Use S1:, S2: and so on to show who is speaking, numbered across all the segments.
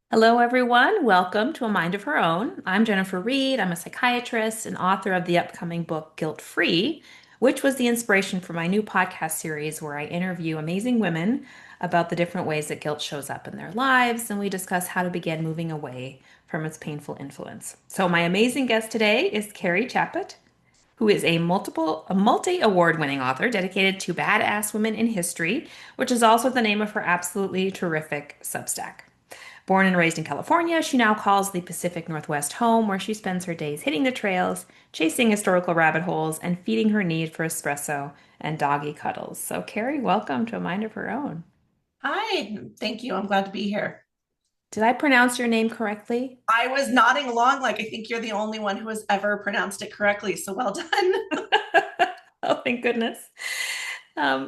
S1: Hello, everyone. Welcome to A Mind of Her Own. I'm Jennifer Reed. I'm a psychiatrist and author of the upcoming book Guilt Free, which was the inspiration for my new podcast series where I interview amazing women about the different ways that guilt shows up in their lives, and we discuss how to begin moving away from its painful influence. So, my amazing guest today is Kerry Chaput, who is a multi-award winning author dedicated to badass women in history, which is also the name of her absolutely terrific Substack. Born and raised in California, she now calls the Pacific Northwest home, where she spends her days hitting the trails, chasing historical rabbit holes, and feeding her need for espresso and doggy cuddles. So, Carrie, welcome to A Mind of Her Own.
S2: Hi, thank you. I'm glad to be here.
S1: Did I pronounce your name correctly?
S2: I was nodding along like I think you're the only one who has ever pronounced it correctly. So well done.
S1: Oh, thank goodness.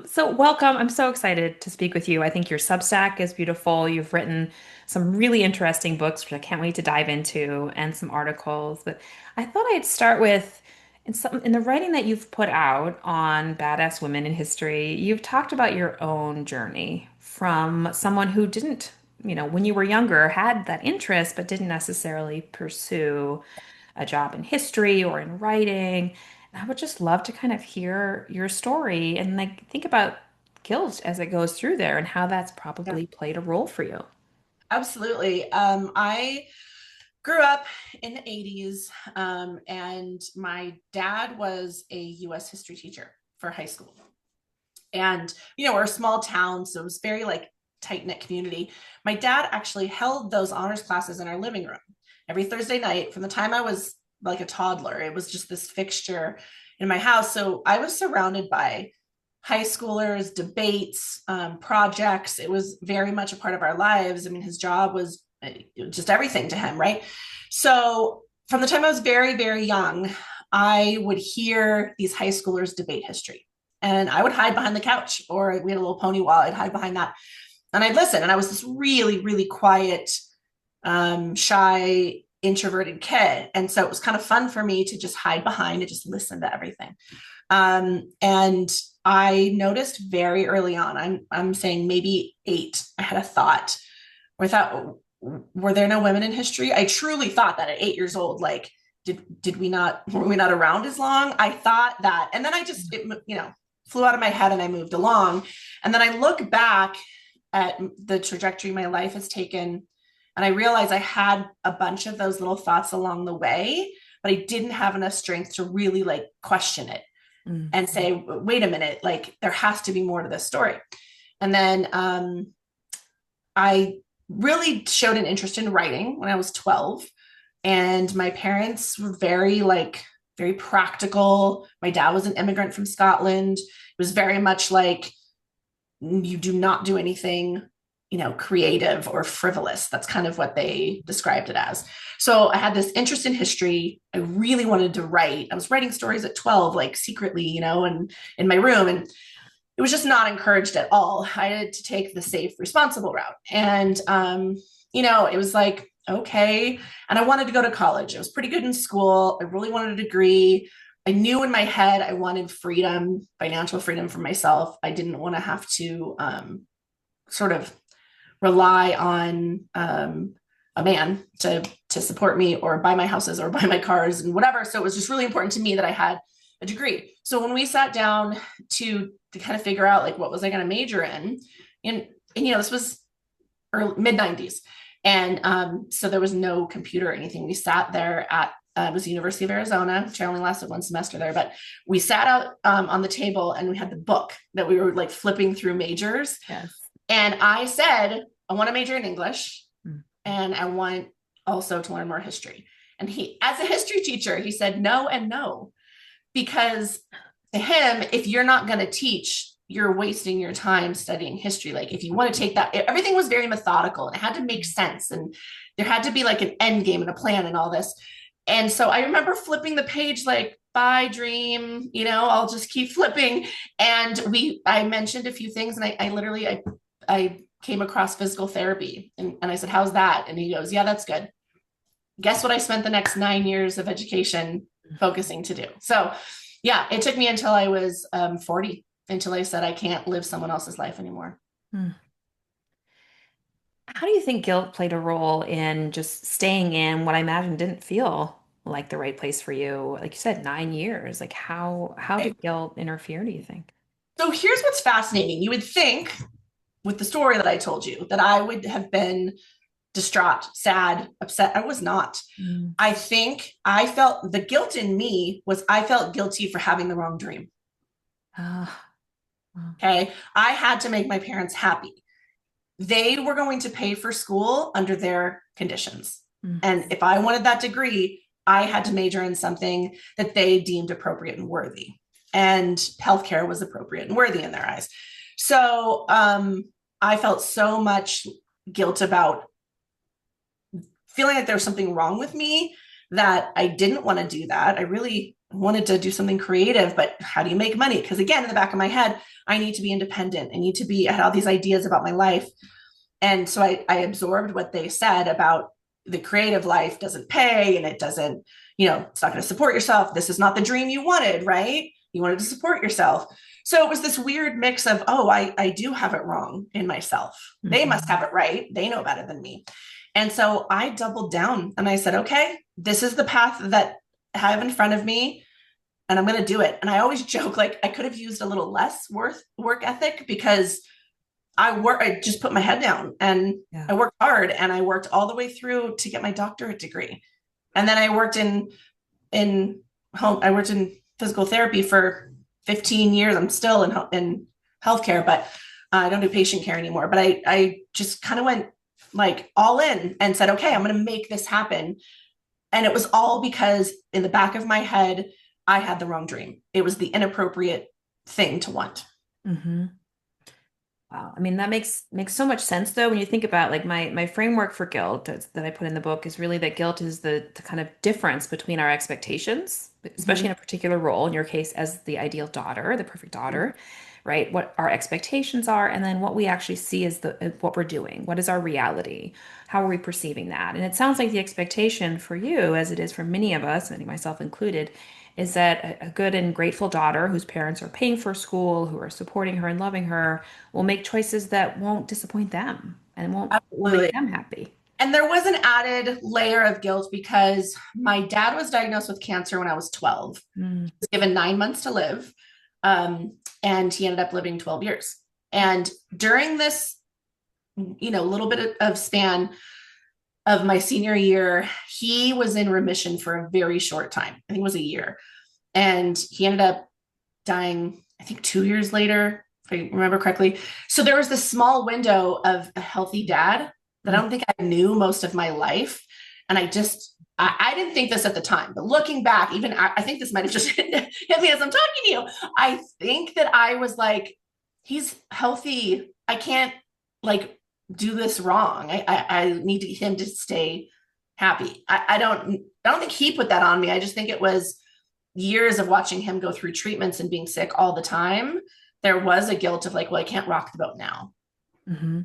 S1: So, welcome. I'm so excited to speak with you. I think your Substack is beautiful. You've written some really interesting books, which I can't wait to dive into, and some articles. But I thought I'd start with in the writing that you've put out on badass women in history, you've talked about your own journey from someone who didn't, when you were younger, had that interest, but didn't necessarily pursue a job in history or in writing. And I would just love to kind of hear your story and like think about guilt as it goes through there and how that's
S2: Yeah,
S1: probably played a role for you.
S2: absolutely. I grew up in the 80s, and my dad was a US history teacher for high school. And, we're a small town, so it was very like tight-knit community. My dad actually held those honors classes in our living room every Thursday night from the time I was like a toddler. It was just this fixture in my house. So I was surrounded by high schoolers, debates, projects. It was very much a part of our lives. I mean, his job was just everything to him, right? So from the time I was very, very young, I would hear these high schoolers debate history. And I would hide behind the couch, or we had a little pony wall. I'd hide behind that and I'd listen. And I was this really, really quiet, shy, introverted kid. And so it was kind of fun for me to just hide behind and just listen to everything. And I noticed very early on, I'm saying maybe 8, I had a thought where I thought, were there no women in history? I truly thought that at 8 years old, like, did we not, were we not around as long? I thought that. And then I just, flew out of my head and I moved along. And then I look back at the trajectory my life has taken, and I realized I had a bunch of those little thoughts along the way, but I didn't have enough strength to really like question it
S1: Mm.
S2: and say, wait a minute, like there has to be more to this story. And then I really showed an interest in writing when I was 12. And my parents were very practical. My dad was an immigrant from Scotland. It was very much like, you do not do anything, creative or frivolous. That's kind of what they described it as. So I had this interest in history. I really wanted to write. I was writing stories at 12, like secretly, and in my room. And it was just not encouraged at all. I had to take the safe, responsible route. And, it was like, okay. And I wanted to go to college. I was pretty good in school. I really wanted a degree. I knew in my head I wanted freedom, financial freedom for myself. I didn't want to have to sort of rely on a man to support me or buy my houses or buy my cars and whatever. So it was just really important to me that I had a degree. So when we sat down to kind of figure out like what was I going to major in, and this was mid 90s, and so there was no computer or anything. We sat there at it was the University of Arizona, which I only lasted one semester there, but we sat out on the table and we had the book that we were like flipping through majors.
S1: Yes.
S2: And I said, I want to major in English
S1: Mm.
S2: and I want also to learn more history. And he, as a history teacher, he said no and no, because to him, if you're not going to teach, you're wasting your time studying history. Like if you want to take that, everything was very methodical and it had to make sense. And there had to be like an end game and a plan and all this. And so I remember flipping the page like, bye dream, I'll just keep flipping. And I mentioned a few things and I came across physical therapy and I said, how's that? And he goes, yeah, that's good. Guess what I spent the next 9 years of education focusing to do. So yeah, it took me until I was 40 until I said, I can't live someone else's life anymore.
S1: Mm. How do you think guilt played a role in just staying in what I imagine didn't feel like the right place for you? Like you said, 9 years. Like how
S2: Okay.
S1: did guilt interfere, do you think?
S2: So here's what's fascinating. You would think with the story that I told you that I would have been distraught, sad, upset. I was not.
S1: Mm.
S2: I think I felt the guilt in me was I felt guilty for having the wrong dream.
S1: Ah, wow.
S2: Okay. I had to make my parents happy. They were going to pay for school under their conditions.
S1: Mm.
S2: And if I wanted that degree, I had to major in something that they deemed appropriate and worthy. And healthcare was appropriate and worthy in their eyes. So I felt so much guilt about feeling like there was something wrong with me that I didn't want to do that. I really wanted to do something creative, but how do you make money? Because again, in the back of my head, I need to be independent. I had all these ideas about my life. And so I absorbed what they said about the creative life doesn't pay and it doesn't, it's not going to support yourself. This is not the dream you wanted, right? You wanted to support yourself. So it was this weird mix of, oh, I do have it wrong in myself. They must
S1: Mhm.
S2: have it right. They know better than me. And so I doubled down and I said, okay, this is the path that I have in front of me and I'm going to do it. And I always joke like I could have used a little less work ethic because I just put my head down and
S1: Yeah.
S2: I worked hard and I worked all the way through to get my doctorate degree. And then I worked in I worked in physical therapy for 15 years. I'm still in healthcare, but I don't do patient care anymore. But I just kind of went like all in and said, okay, I'm going to make this happen. And it was all because in the back of my head, I had the wrong dream. It was the inappropriate thing to want.
S1: Hmm. Wow. I mean, that makes so much sense though when you think about like my framework for guilt that I put in the book is really that guilt is the kind of difference between our expectations, especially
S2: Mm-hmm.
S1: in a particular role, in your case as the ideal daughter, the perfect daughter, right? What our expectations are, and then what we actually see as the what we're doing. What is our reality? How are we perceiving that? And it sounds like the expectation for you, as it is for many of us, and myself included, is that a good and grateful daughter whose parents are paying for school, who are supporting her and loving her will make choices that won't disappoint them and won't will make
S2: Absolutely.
S1: them happy.
S2: And there was an added layer of guilt because my dad was diagnosed with cancer when I was 12.
S1: Mm.
S2: He was given 9 months to live, um, and he ended up living 12 years. And during this, little bit of span of my senior year, he was in remission for a very short time. I think it was a year. And he ended up dying, I think 2 years later, if I remember correctly. So there was this small window of a healthy dad that I
S1: Mm.
S2: don't think I knew most of my life. And I didn't think this at the time, but looking back, even I think this might have just hit me as I'm talking to you. I think that I was like, he's healthy. I can't like do this wrong. I need him to stay happy. I don't think he put that on me. I just think it was years of watching him go through treatments and being sick all the time. There was a guilt of like, well, I can't rock the boat now.
S1: Hmm.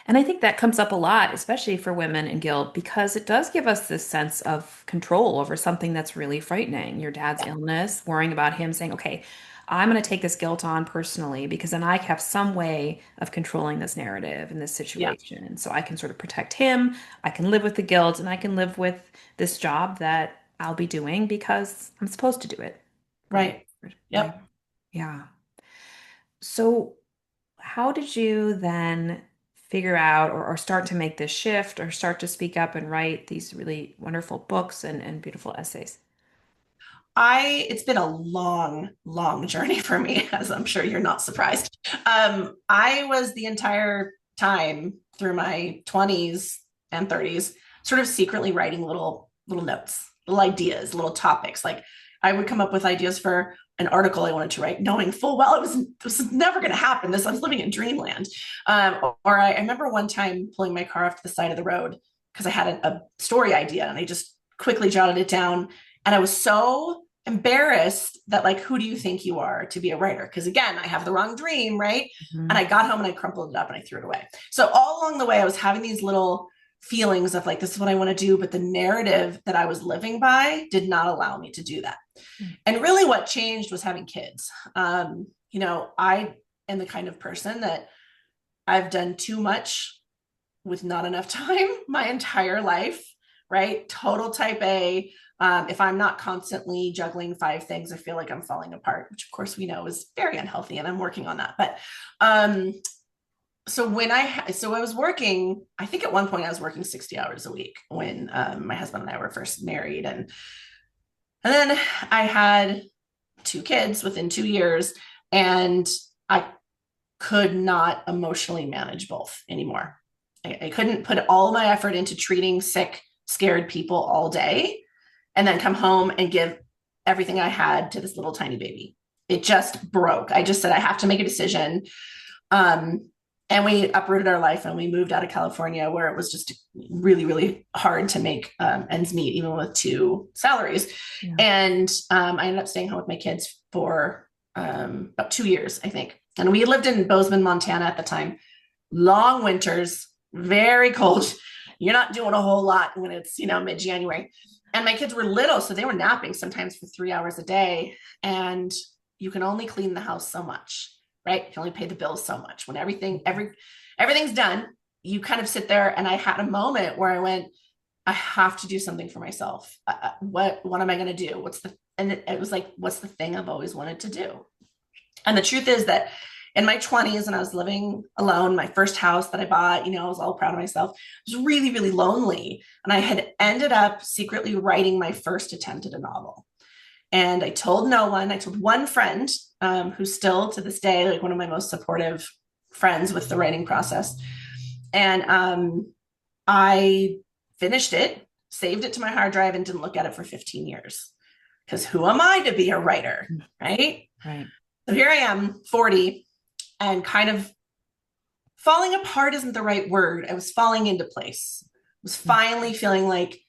S1: And I think that comes up a lot, especially for women in guilt, because it does give us this sense of control over something that's really frightening. Your dad's
S2: Yeah.
S1: illness, worrying about him saying, okay, I'm going to take this guilt on personally because then I have some way of controlling this narrative in this
S2: Yeah.
S1: situation. And so I can sort of protect him, I can live with the guilt, and I can live with this job that I'll be doing because I'm supposed to do it going
S2: Right.
S1: forward. Right.
S2: Yep.
S1: Yeah. So how did you then figure out or start to make this shift or start to speak up and write these really wonderful books and beautiful essays?
S2: It's been a long, long journey for me, as I'm sure you're not surprised. I was the entire time through my 20s and 30s sort of secretly writing little notes, little ideas, little topics. Like I would come up with ideas for an article I wanted to write, knowing full well this was never going to happen. I was living in dreamland. Or I remember one time pulling my car off to the side of the road because I had a story idea and I just quickly jotted it down. And I was so embarrassed that like, who do you think you are to be a writer? Because again, I have the wrong dream, right? And
S1: Mhm.
S2: I got home and I crumpled it up and I threw it away. So all along the way, I was having these little feelings of like, this is what I want to do. But the narrative that I was living by did not allow me to do that. And really what changed was having kids. I am the kind of person that I've done too much with not enough time my entire life, right? Total type A. If I'm not constantly juggling 5 things, I feel like I'm falling apart, which of course we know is very unhealthy, and I'm working on that. But so I was working, I think at one point I was working 60 hours a week when my husband and I were first married. And then I had 2 kids within 2 years, and I could not emotionally manage both anymore. I couldn't put all my effort into treating sick, scared people all day and then come home and give everything I had to this little tiny baby. It just broke. I just said, I have to make a decision. And we uprooted our life and we moved out of California, where it was just really, really hard to make ends meet, even with 2 salaries. Yeah. And I ended up staying home with my kids for about 2 years, I think. And we lived in Bozeman, Montana at the time. Long winters, very cold. You're not doing a whole lot when it's, mid-January. And my kids were little, so they were napping sometimes for 3 hours a day. And you can only clean the house so much, right? You can only pay the bills so much. When everything's done, you kind of sit there. And I had a moment where I went, I have to do something for myself. What am I going to do? And it was like, what's the thing I've always wanted to do? And the truth is that in my 20s, when I was living alone, my first house that I bought, I was all proud of myself. I was really, really lonely. And I had ended up secretly writing my first attempt at a novel. And I told no one. I told one friend, who's still to this day, like one of my most supportive friends with the writing process. And I finished it, saved it to my hard drive, and didn't look at it for 15 years. Because who am I to be a writer, right?
S1: Right.
S2: So here I am, 40, and kind of falling apart isn't the right word. I was falling into place. I was finally feeling like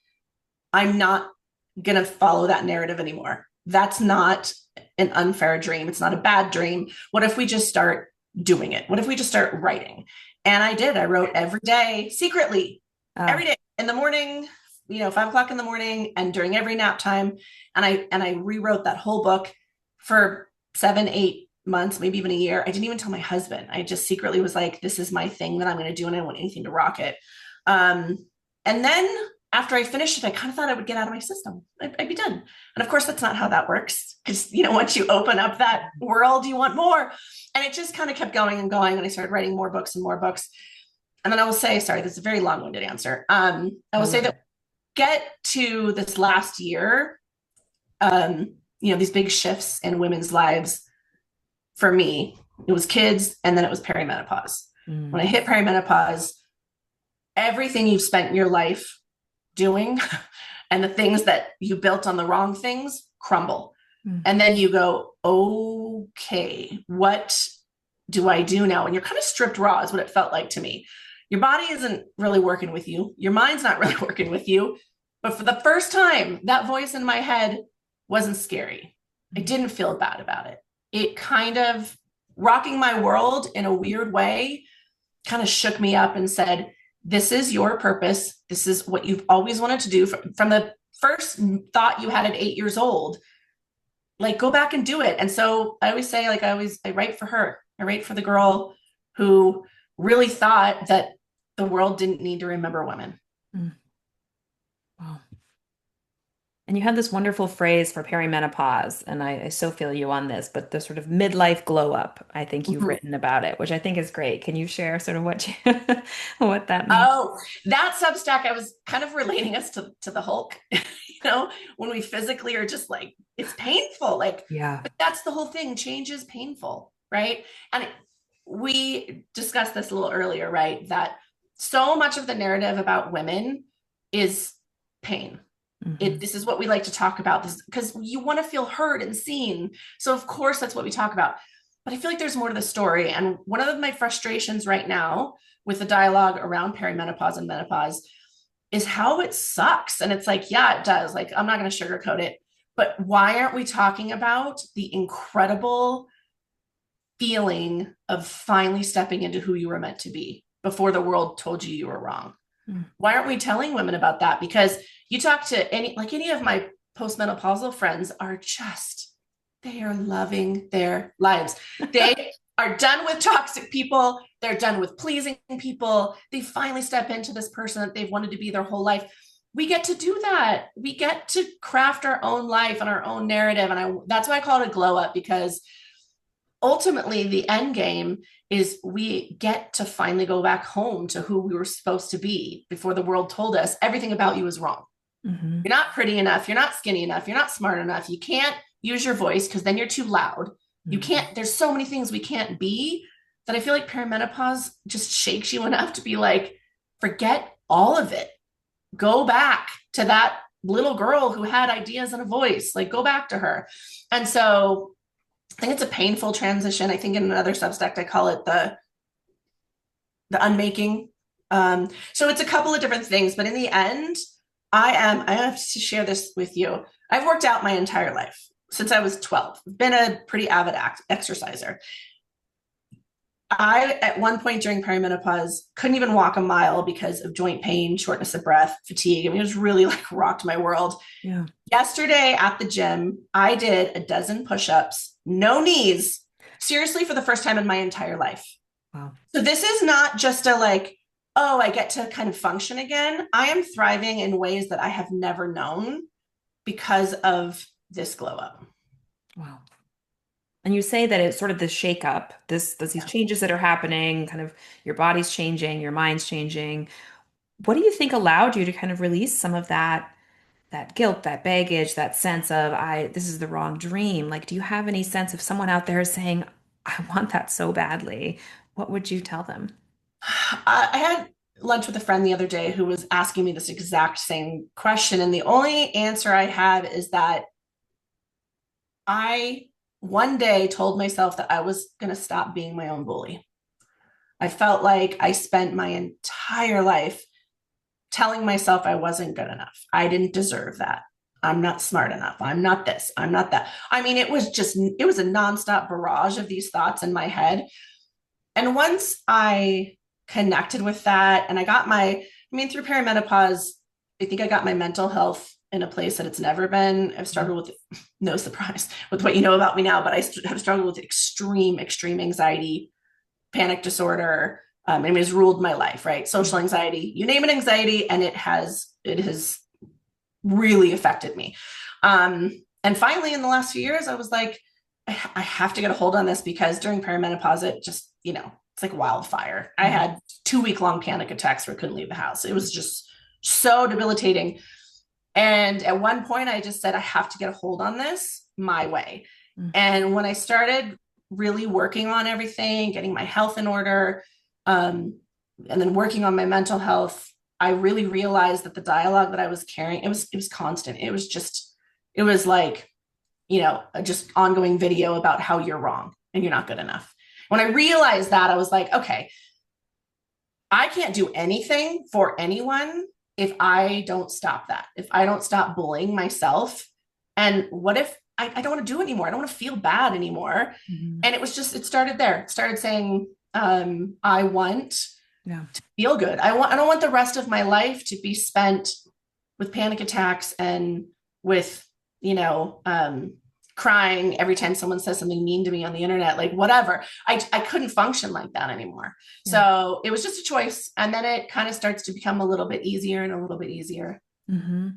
S2: I'm not going to follow that narrative anymore. That's not an unfair dream. It's not a bad dream. What if we just start doing it? What if we just start writing? And I did. I wrote every day, secretly, every day in the morning, 5 o'clock in the morning, and during every nap time. And I rewrote that whole book for 7, 8 months, maybe even a year. I didn't even tell my husband. I just secretly was like, this is my thing that I'm going to do, and I don't want anything to rock it. And then after I finished it, I kind of thought I would get out of my system. I'd be done. And of course, that's not how that works. Because, once you open up that world, you want more. And it just kind of kept going and going. And I started writing more books and more books. And then I will say, sorry, this is a very long-winded answer. I will say that get to this last year, these big shifts in women's lives. For me, it was kids, and then it was perimenopause. When I hit perimenopause, everything you've spent your life doing and the things that you built on the wrong things crumble. And then you go, okay, what do I do now? And you're kind of stripped raw is what it felt like to me. Your body isn't really working with you. Your mind's not really working with you. But for the first time, that voice in my head wasn't scary. I didn't feel bad about it. It kind of rocking my world in a weird way kind of shook me up and said, this is your purpose. This is what you've always wanted to do from the first thought you had at 8 years old. Like, go back and do it. And so I always say, I write for her. I write for the girl who really thought that the world didn't need to remember women.
S1: Wow. And you have this wonderful phrase for perimenopause, and I so feel you on this, but the sort of midlife glow up, I think you've written about it, which I think is great. Can you share sort of what that means?
S2: Oh, that Substack, I was kind of relating us to the Hulk, when we physically are just like, it's painful. Like,
S1: yeah,
S2: but that's the whole thing. Change is painful, right? And we discussed this a little earlier, right? That so much of the narrative about women is pain. This is what we like to talk about, this because you want to feel heard and seen. So of course, that's what we talk about. But I feel like there's more to the story. And one of my frustrations right now with the dialogue around perimenopause and menopause is how it sucks. And it's like, yeah, it does. Like, I'm not going to sugarcoat it. But why aren't we talking about the incredible feeling of finally stepping into who you were meant to be before the world told you were wrong? Why aren't we telling women about that? Because you talk to any of my postmenopausal friends they are loving their lives. They are done with toxic people. They're done with pleasing people. They finally step into this person that they've wanted to be their whole life. We get to do that. We get to craft our own life and our own narrative. And that's why I call it a glow up, because ultimately the end game is we get to finally go back home to who we were supposed to be before the world told us everything about you is wrong.
S1: Mm-hmm.
S2: You're not pretty enough. You're not skinny enough. You're not smart enough. You can't use your voice because then you're too loud. You
S1: Mm-hmm.
S2: can't, there's so many things we can't be that I feel like perimenopause just shakes you enough to be like, forget all of it. Go back to that little girl who had ideas and a voice. Like, go back to her. And so I think it's a painful transition. I think in another substack, I call it the unmaking. So it's a couple of different things, but in the end, I have to share this with you. I've worked out my entire life since I was 12. I've been a pretty avid exerciser. I, at one point during perimenopause, couldn't even walk a mile because of joint pain, shortness of breath, fatigue. I mean, it was really like rocked my world.
S1: Yeah.
S2: Yesterday at the gym, I did a dozen push-ups, no knees, seriously, for the first time in my entire life.
S1: Wow.
S2: So this is not just a like, oh, I get to kind of function again. I am thriving in ways that I have never known because of this glow up.
S1: Wow. And you say that it's sort of this shakeup, these
S2: Yeah.
S1: changes that are happening, kind of your body's changing, your mind's changing. What do you think allowed you to kind of release some of that guilt, that baggage, that sense of this is the wrong dream? Like, do you have any sense if someone out there is saying, I want that so badly? What would you tell them?
S2: I had lunch with a friend the other day who was asking me this exact same question. And the only answer I had is that I one day told myself that I was going to stop being my own bully. I felt like I spent my entire life telling myself I wasn't good enough. I didn't deserve that. I'm not smart enough. I'm not this. I'm not that. I mean, it was a nonstop barrage of these thoughts in my head. And once I connected with that and through perimenopause, I think I got my mental health in a place that it's never been. I've struggled with, no surprise, with what you know about me now, but I have struggled with extreme anxiety, panic disorder. It has ruled my life, right? Social anxiety, you name it, anxiety, and it has really affected me. And finally, in the last few years, I was like, I have to get a hold on this, because during perimenopause, it just, it's like wildfire. I
S1: Mhm.
S2: had 2 week long panic attacks where I couldn't leave the house. It was just so debilitating. And at one point, I just said, I have to get a hold on this my way.
S1: Mhm.
S2: And when I started really working on everything, getting my health in order, and then working on my mental health, I really realized that the dialogue that I was carrying, it was constant. It was like, just ongoing video about how you're wrong and you're not good enough. When I realized that, I was like, okay, I can't do anything for anyone if I don't stop that, if I don't stop bullying myself. And what if I don't want to do it anymore? I don't want to feel bad anymore.
S1: Mhm.
S2: And it started there. It started saying, I want
S1: Yeah.
S2: to feel good. I don't want the rest of my life to be spent with panic attacks and with, you know, crying every time someone says something mean to me on the internet, like whatever. I couldn't function like that anymore.
S1: Yeah.
S2: So it was just a choice. And then it kind of starts to become a little bit easier and a little bit easier.
S1: Hmm.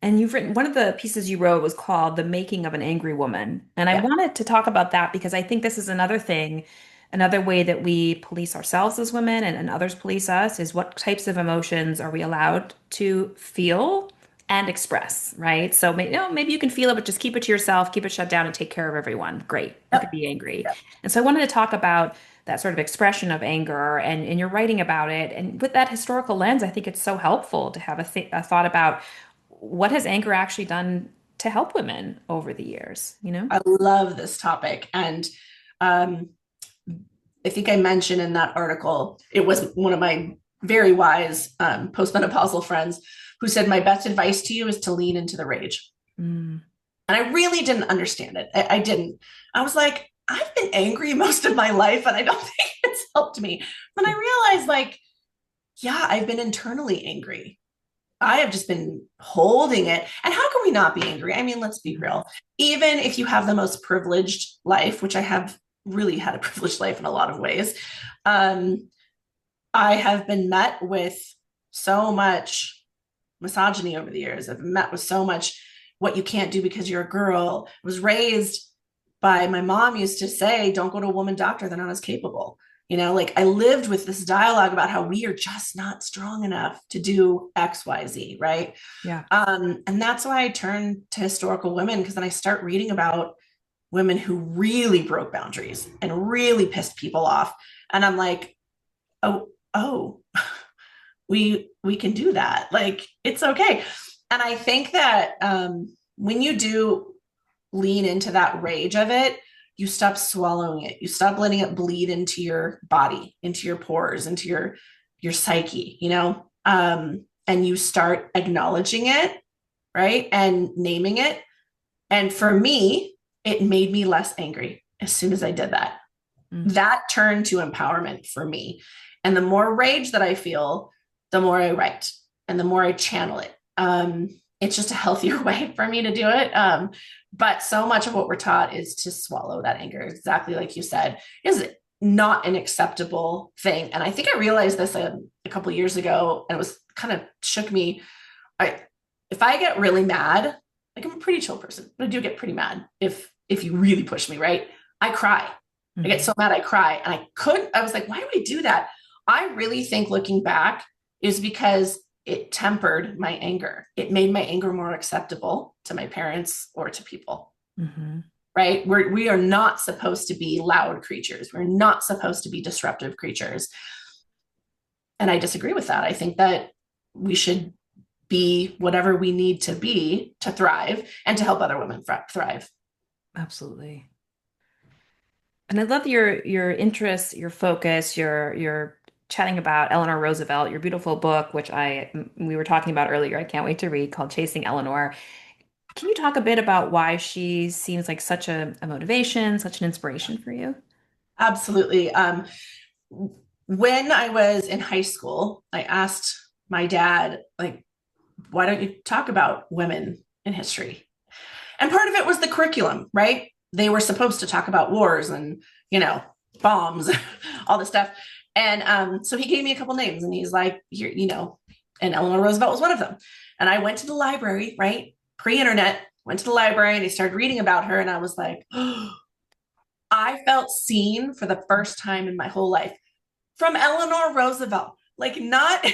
S1: And you've written one of the pieces you wrote was called The Making of an Angry Woman. And I
S2: Yeah.
S1: wanted to talk about that because I think this is another thing, another way that we police ourselves as women and others police us is what types of emotions are we allowed to feel and express, right? So maybe you can feel it, but just keep it to yourself, keep it shut down and take care of everyone. Great. You could
S2: Yep.
S1: be angry.
S2: Yep.
S1: And so I wanted to talk about that sort of expression of anger and you're writing about it. And with that historical lens, I think it's so helpful to have a thought about what has anger actually done to help women over the years, you know?
S2: I love this topic. And um, I think I mentioned in that article, it was one of my very wise postmenopausal friends who said, my best advice to you is to lean into the rage.
S1: Mm,
S2: And I really didn't understand it. I didn't. I was like, I've been angry most of my life, and I don't think it's helped me. When I realized, like, yeah, I've been internally angry. I have just been holding it. And how can we not be angry? I mean, let's be
S1: yeah.
S2: real. Even if you have the most privileged life, which I have really had a privileged life in a lot of ways. Um, I have been met with so much misogyny over the years. I've met with so much what you can't do because you're a girl. I was raised by my mom used to say, don't go to a woman doctor, they're not as capable. Like I lived with this dialogue about how we are just not strong enough to do XYZ, right?
S1: Yeah.
S2: And that's why I turn to historical women, because then I start reading about women who really broke boundaries and really pissed people off. And I'm like, oh, we can do that. Like it's okay. And I think that when you do lean into that rage of it, you stop swallowing it. You stop letting it bleed into your body, into your pores, into your psyche, and you start acknowledging it, right? And naming it. And for me, it made me less angry as soon as I did that.
S1: Mm.
S2: That turned to empowerment for me. And the more rage that I feel, the more I write and the more I channel it. It's just a healthier way for me to do it. But so much of what we're taught is to swallow that anger, exactly like you said, is not an acceptable thing. And I think I realized this a couple of years ago, and it was kind of shook me. If I get really mad, like I'm a pretty chill person, but I do get pretty mad if you really push me, right? I cry. I get
S1: Mm-hmm.
S2: so mad I cry. And I was like, why do I do that? I really think looking back is because it tempered my anger. It made my anger more acceptable to my parents or to people,
S1: Mm-hmm.
S2: right? We are not supposed to be loud creatures. We're not supposed to be disruptive creatures. And I disagree with that. I think that we should be whatever we need to be to thrive and to help other women thrive.
S1: Absolutely. And I love your interests, your focus, your chatting about Eleanor Roosevelt, your beautiful book, which we were talking about earlier. I can't wait to read, called Chasing Eleanor. Can you talk a bit about why she seems like such a motivation, such an inspiration for you?
S2: Absolutely. When I was in high school, I asked my dad, like, why don't you talk about women in history? And part of it was the curriculum, right? They were supposed to talk about wars and, bombs, all this stuff. And so he gave me a couple names and he's like, here, and Eleanor Roosevelt was one of them. And I went to the library, right? Pre-internet, went to the library and I started reading about her. And I was like, oh, I felt seen for the first time in my whole life from Eleanor Roosevelt. Like not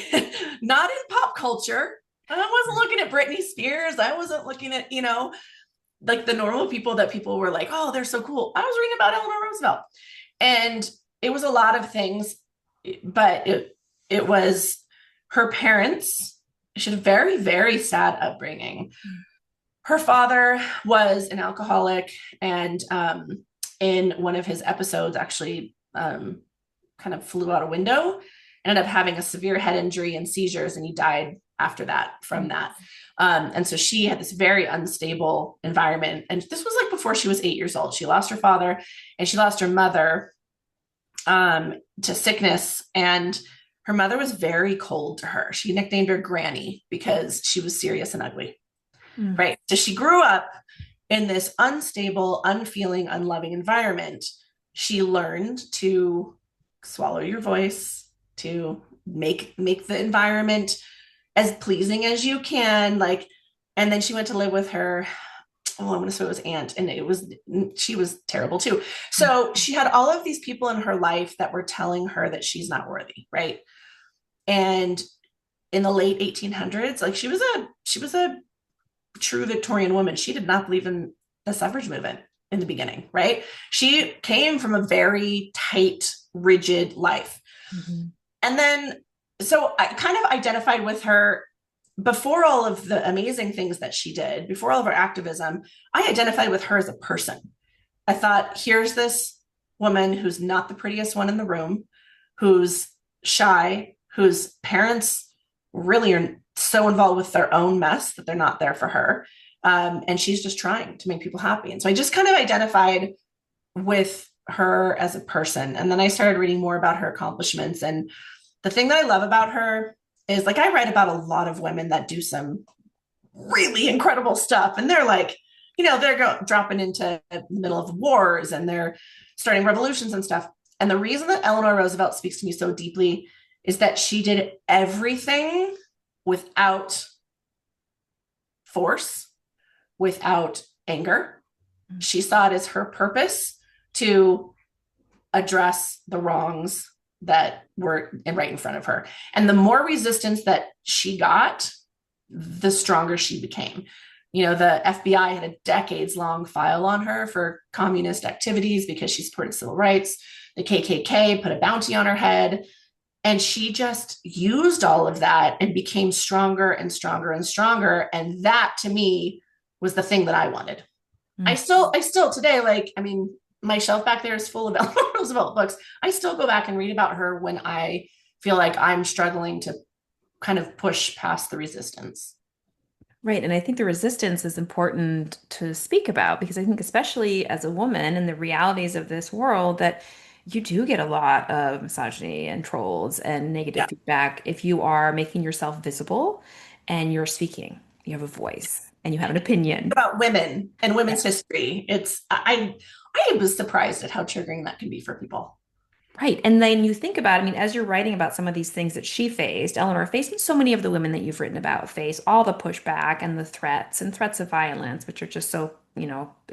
S2: not in pop culture. I wasn't looking at Britney Spears. I wasn't looking at, like the normal people that people were like, oh, they're so cool. I was reading about Eleanor Roosevelt. And it was a lot of things, but it was her parents. She had a very, very sad upbringing. Her father was an alcoholic, and in one of his episodes, actually kind of flew out a window, ended up having a severe head injury and seizures, and he died after that from that. And so she had this very unstable environment. And this was like before she was 8 years old. She lost her father and she lost her mother to sickness. And her mother was very cold to her. She nicknamed her Granny because she was serious and ugly.
S1: Mm.
S2: Right. So she grew up in this unstable, unfeeling, unloving environment. She learned to swallow your voice, to make the environment as pleasing as you can. Like, and then she went to live with her, oh, I want to say it was aunt, and she was terrible too. So she had all of these people in her life that were telling her that she's not worthy, right? And in the late 1800s, like she was a true Victorian woman. She did not believe in the suffrage movement in the beginning, right? She came from a very tight, rigid life.
S1: Mm-hmm.
S2: And then, so I kind of identified with her before all of the amazing things that she did, before all of her activism. I identified with her as a person. I thought, here's this woman who's not the prettiest one in the room, who's shy, whose parents really are so involved with their own mess that they're not there for her. And she's just trying to make people happy. And so I just kind of identified with her as a person. And then I started reading more about her accomplishments. And the thing that I love about her is, like, I read about a lot of women that do some really incredible stuff. And they're like, they're dropping into the middle of wars and they're starting revolutions and stuff. And the reason that Eleanor Roosevelt speaks to me so deeply is that she did everything without force, without anger. She saw it as her purpose to address the wrongs that were right in front of her. And the more resistance that she got, the stronger she became. You know, the FBI had a decades long file on her for communist activities because she supported civil rights. The KKK put a bounty on her head. And she just used all of that and became stronger and stronger and stronger. And that to me was the thing that I wanted.
S1: Mm.
S2: I still today, like, I mean, my shelf back there is full of Eleanor Roosevelt books. I still go back and read about her when I feel like I'm struggling to kind of push past the resistance.
S1: Right. And I think the resistance is important to speak about because I think, especially as a woman in the realities of this world, that you do get a lot of misogyny and trolls and negative
S2: Yeah.
S1: feedback if you are making yourself visible and you're speaking. You have a voice and you have an opinion.
S2: About women and
S1: Yeah.
S2: women's history. I was surprised at how triggering that can be for people.
S1: Right. And then you think about, I mean, as you're writing about some of these things that she faced, Eleanor faced, and so many of the women that you've written about face all the pushback and threats of violence, which are just so, in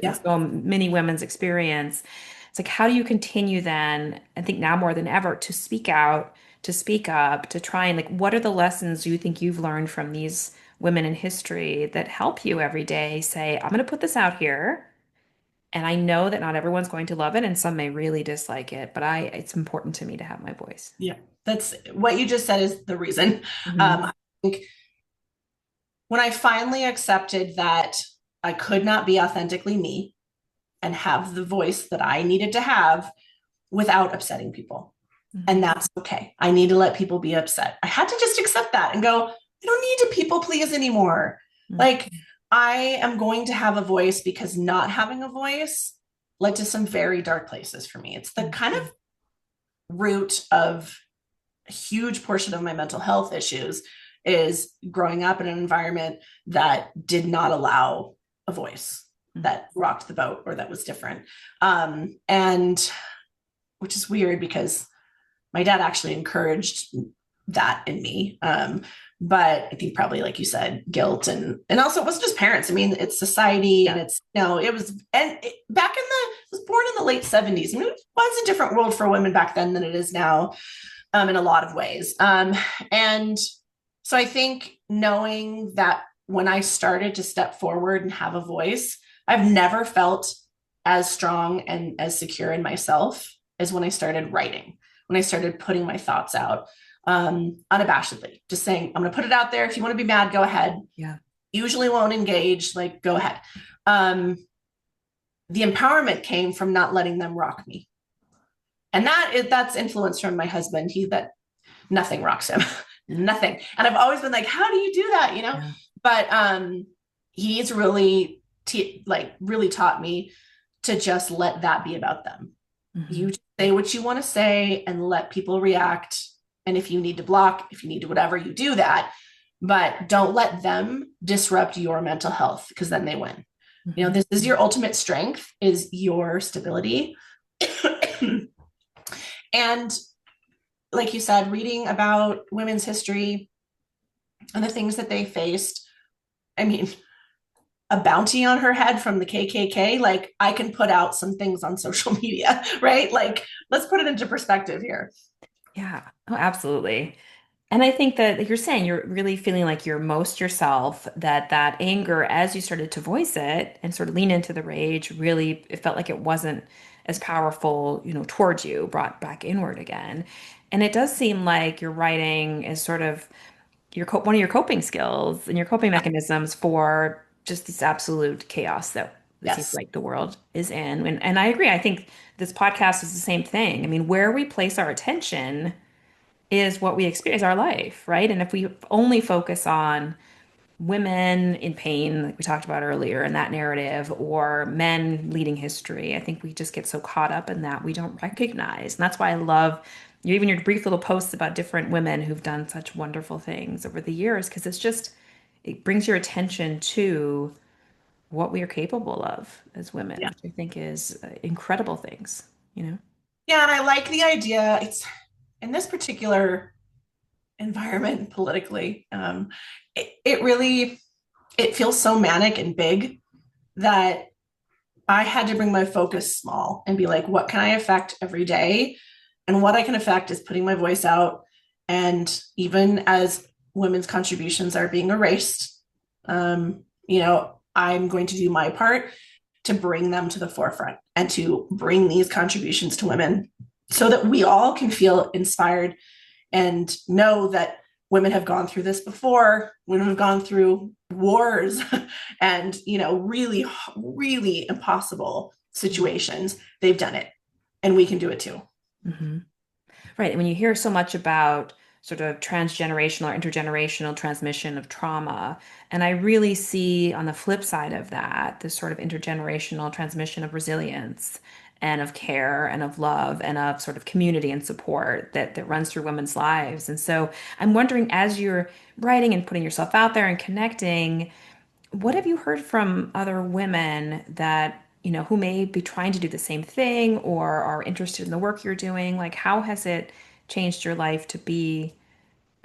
S2: Yeah.
S1: so many women's experience. It's like, how do you continue then, I think now more than ever, to speak out, to speak up, to try and like, what are the lessons you think you've learned from these women in history that help you every day say, I'm going to put this out here. And I know that not everyone's going to love it and some may really dislike it, but it's important to me to have my voice.
S2: Yeah. That's what you just said is the reason.
S1: Hmm.
S2: I think when I finally accepted that I could not be authentically me and have the voice that I needed to have without upsetting people. And
S1: Hmm.
S2: that's okay. I need to let people be upset. I had to just accept that and go, I don't need to people please anymore. Like, I am going to have a voice because not having a voice led to some very dark places for me. It's the kind of
S1: Hmm.
S2: root of a huge portion of my mental health issues is growing up in an environment that did not allow a voice that rocked the boat or that was different. And which is weird because my dad actually encouraged that in me. But I think probably, like you said, guilt and also it wasn't just parents. I mean, it's society and
S1: Yeah.
S2: it's it was back in the I was born in the late 70s. I mean, it was a different world for women back then than it is now, in a lot of ways. And so I think knowing that when I started to step forward and have a voice, I've never felt as strong and as secure in myself as when I started writing, when I started putting my thoughts out, unabashedly, just saying, I'm going to put it out there. If you want to be mad, go ahead.
S1: Yeah.
S2: Usually won't engage, like, go ahead. The empowerment came from not letting them rock me. And that's influence from my husband. That nothing rocks him. Nothing. And I've always been like, how do you do that?
S1: Yeah.
S2: But he's really really taught me to just let that be about them. You
S1: Hmm.
S2: just say what you want to say and let people react. And if you need to block, if you need to whatever, you do that. But don't let them disrupt your mental health because then they win.
S1: Hmm.
S2: This is your ultimate strength is your stability. And like you said, reading about women's history and the things that they faced. I mean, a bounty on her head from the KKK, like I can put out some things on social media, right? Like, let's put it into perspective here.
S1: Yeah. Oh, absolutely. And I think that like you're saying you're really feeling like you're most yourself, that anger, as you started to voice it and sort of lean into the rage, really it felt like it wasn't as powerful, towards you, brought back inward again. And it does seem like your writing is sort of one of your coping skills and your coping mechanisms for just this absolute chaos that it seems
S2: Yes.
S1: like the world is in. And I agree. I think this podcast is the same thing. I mean, where we place our attention is what we experience our life, right? And if we only focus on women in pain, like we talked about earlier, in that narrative, or men leading history, I think we just get so caught up in that we don't recognize. And that's why I love even your brief little posts about different women who've done such wonderful things over the years, because it brings your attention to what we are capable of as women,
S2: Yeah.
S1: which I think is incredible things. you know?
S2: Yeah, and I like the idea. It's in this particular environment politically, it really it feels so manic and big that I had to bring my focus small and be like, what can I affect every day? And what I can affect is putting my voice out. And even as women's contributions are being erased, I'm going to do my part to bring them to the forefront and to bring these contributions to women so that we all can feel inspired and know that women have gone through this before, women have gone through wars and, really, really impossible situations. They've done it and we can do it too.
S1: Hmm. Right. And when you hear so much about sort of transgenerational or intergenerational transmission of trauma, and I really see on the flip side of that, this sort of intergenerational transmission of resilience and of care and of love and of sort of community and support that runs through women's lives. And so I'm wondering, as you're writing and putting yourself out there and connecting, what have you heard from other women that, who may be trying to do the same thing or are interested in the work you're doing? Like, how has it changed your life to be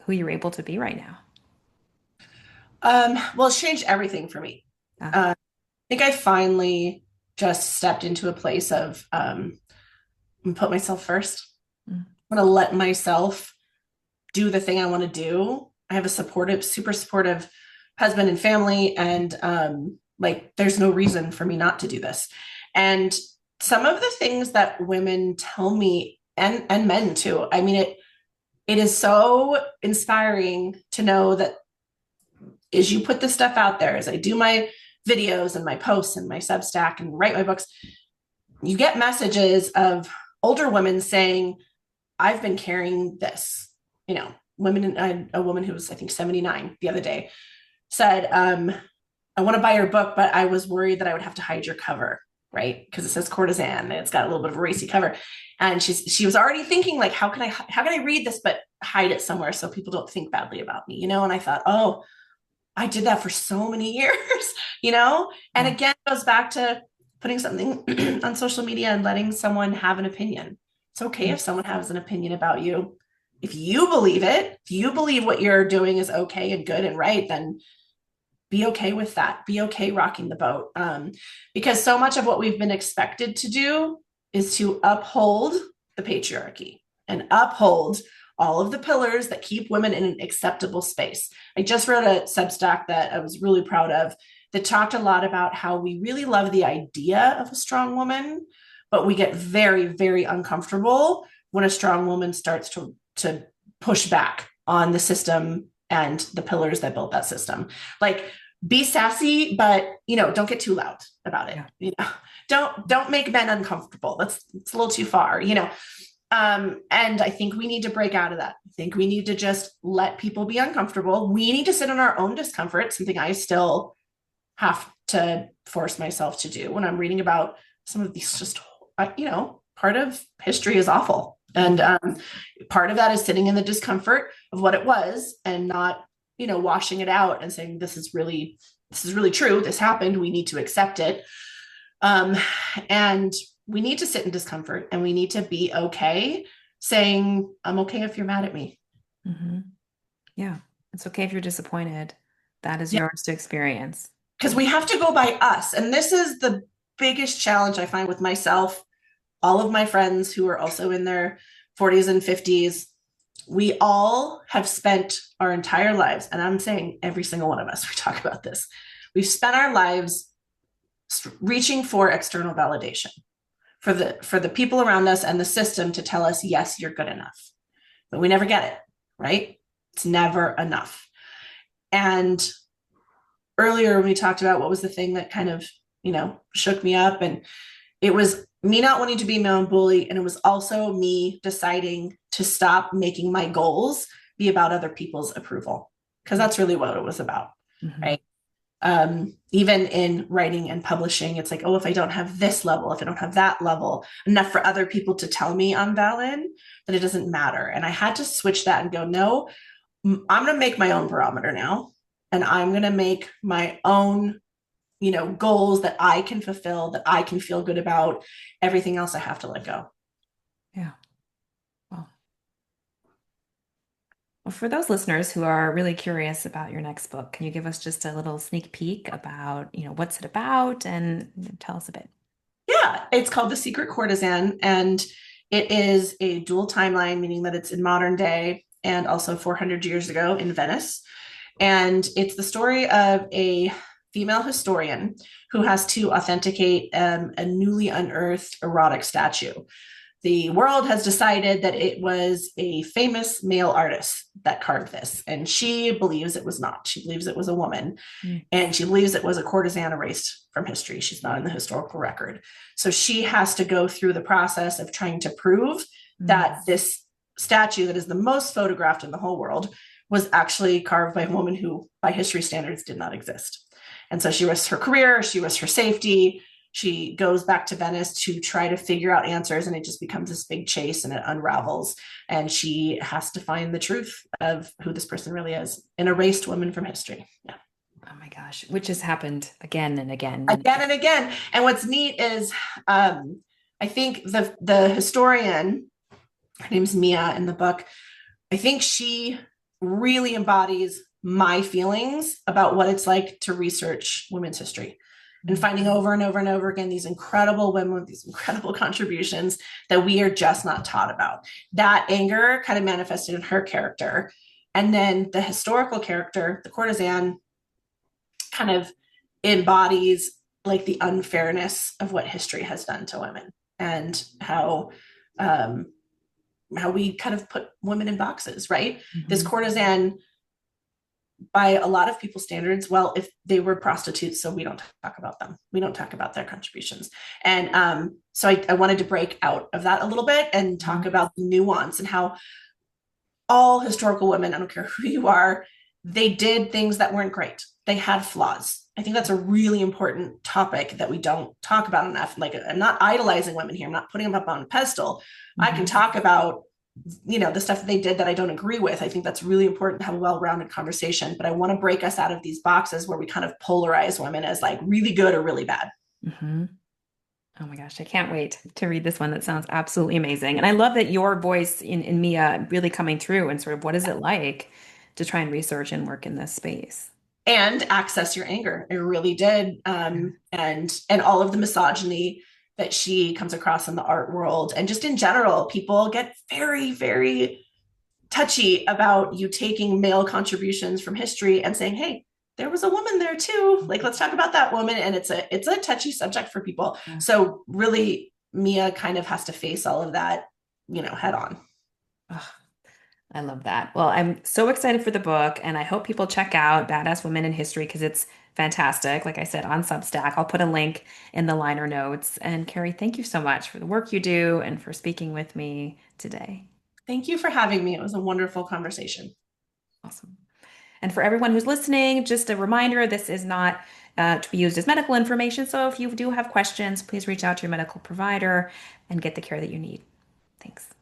S1: who you're able to be right now?
S2: Well, it's changed everything for me.
S1: Ah,
S2: I think I finally just stepped into a place of put myself first.
S1: mm,
S2: I'm going to let myself do the thing I want to do. I have a supportive, super supportive husband and family, and like there's no reason for me not to do this. And some of the things that women tell me, and men too, I mean it is so inspiring to know that as you put this stuff out there, as I do my videos and my posts and my Substack and write my books, you get messages of older women saying, I've been carrying this, women, a woman who was, I think, 79 the other day said, I want to buy your book, but I was worried that I would have to hide your cover, right? Because it says courtesan and it's got a little bit of a racy cover. And she was already thinking, like, how can I read this but hide it somewhere so people don't think badly about me, And I thought, oh, I did that for so many years, And
S1: yeah.
S2: again, it goes back to putting something on social media and letting someone have an opinion. It's okay
S1: Mm,
S2: if someone has an opinion about you. If you believe it, if you believe what you're doing is okay and good and right, then be okay with that. Be okay rocking the boat. Because so much of what we've been expected to do is to uphold the patriarchy and uphold all of the pillars that keep women in an acceptable space. I just wrote a Substack that I was really proud of that talked a lot about how we really love the idea of a strong woman, but we get very, very uncomfortable when a strong woman starts to push back on the system and the pillars that built that system. Like, be sassy, but don't get too loud about it.
S1: yeah.
S2: Don't make men uncomfortable. It's a little too far. And I think we need to break out of that. I think we need to just let people be uncomfortable. We need to sit in our own discomfort, something I still have to force myself to do when I'm reading about some of these just, part of history is awful. And part of that is sitting in the discomfort of what it was and not, washing it out and saying, this is really true. This happened. We need to accept it. Um, and we need to sit in discomfort and we need to be okay saying, I'm okay if you're mad at me.
S1: Hmm. Yeah. It's okay if you're disappointed. That is
S2: Yeah.
S1: yours to experience.
S2: Because we have to go by us. And this is the biggest challenge I find with myself, all of my friends who are also in their 40s and 50s. We all have spent our entire lives, and I'm saying every single one of us, we talk about this. We've spent our lives reaching for external validation for the people around us and the system to tell us, yes, you're good enough. But we never get it, right? It's never enough. And earlier when we talked about what was the thing that kind of, shook me up, and it was me not wanting to be my own bully. And it was also me deciding to stop making my goals be about other people's approval, because that's really what it was about,
S1: Hmm.
S2: right? Even in writing and publishing, it's like, oh, if I don't have this level, if I don't have that level, enough for other people to tell me I'm valid, then it doesn't matter. And I had to switch that and go, no, I'm going to make my own barometer now. And I'm going to make my own, goals that I can fulfill, that I can feel good about. Everything else I have to let go.
S1: Yeah. Well, well, for those listeners who are really curious about your next book, can you give us just a little sneak peek about, what's it about and tell us a bit?
S2: Yeah, it's called The Secret Courtesan, and it is a dual timeline, meaning that it's in modern day and also 400 years ago in Venice. And it's the story of a female historian who has to authenticate a newly unearthed erotic statue. The world has decided that it was a famous male artist that carved this, and she believes it was not. She believes it was a woman,
S1: Mm.
S2: and she believes it was a courtesan erased from history. She's not in the historical record. So she has to go through the process of trying to prove
S1: Mm.
S2: that this statue, that is the most photographed in the whole world, was actually carved by a woman who, by history standards, did not exist. And so she risks her career, she risks her safety. She goes back to Venice to try to figure out answers, and it just becomes this big chase and it unravels. And she has to find the truth of who this person really is, an erased woman from history. Yeah.
S1: Oh my gosh, which has happened again and again and
S2: Again
S1: again.
S2: and again. And what's neat is I think the historian, her name's Mia in the book, I think she really embodies my feelings about what it's like to research women's history and
S1: Mm.
S2: finding over and over and over again these incredible women with these incredible contributions that we are just not taught about. That anger kind of manifested in her character. And then the historical character, the courtesan, kind of embodies like the unfairness of what history has done to women and um, how we kind of put women in boxes, right? This
S1: Mhm.
S2: courtesan, by a lot of people's standards, well, if they were prostitutes, so we don't talk about them. We don't talk about their contributions. And so I wanted to break out of that a little bit and talk
S1: Mhm.
S2: about the nuance and how all historical women, I don't care who you are, they did things that weren't great. They had flaws. I think that's a really important topic that we don't talk about enough. Like, I'm not idolizing women here. I'm not putting them up on a pedestal. I can
S1: Mhm.
S2: talk about, the stuff that they did that I don't agree with. I think that's really important to have a well-rounded conversation. But I want to break us out of these boxes where we kind of polarize women as like really good or really bad.
S1: Mhm. Oh my gosh, I can't wait to read this one. That sounds absolutely amazing. And I love that your voice in Mia really coming through and sort of what is it like to try and research and work in this space?
S2: And access your anger. It really did.
S1: Yeah.
S2: And all of the misogyny that she comes across in the art world and just in general, people get very, very touchy about you taking male contributions from history and saying, hey, there was a woman there too. Like, let's talk about that woman. And it's a touchy subject for people.
S1: Yeah.
S2: So really Mia kind of has to face all of that, head on.
S1: Ugh, I love that. Well, I'm so excited for the book, and I hope people check out Badass Women in History because it's fantastic. Like I said, on Substack, I'll put a link in the liner notes. And Carrie, thank you so much for the work you do and for speaking with me today.
S2: Thank you for having me. It was a wonderful conversation.
S1: Awesome. And for everyone who's listening, just a reminder, this is not to be used as medical information. So if you do have questions, please reach out to your medical provider and get the care that you need. Thanks.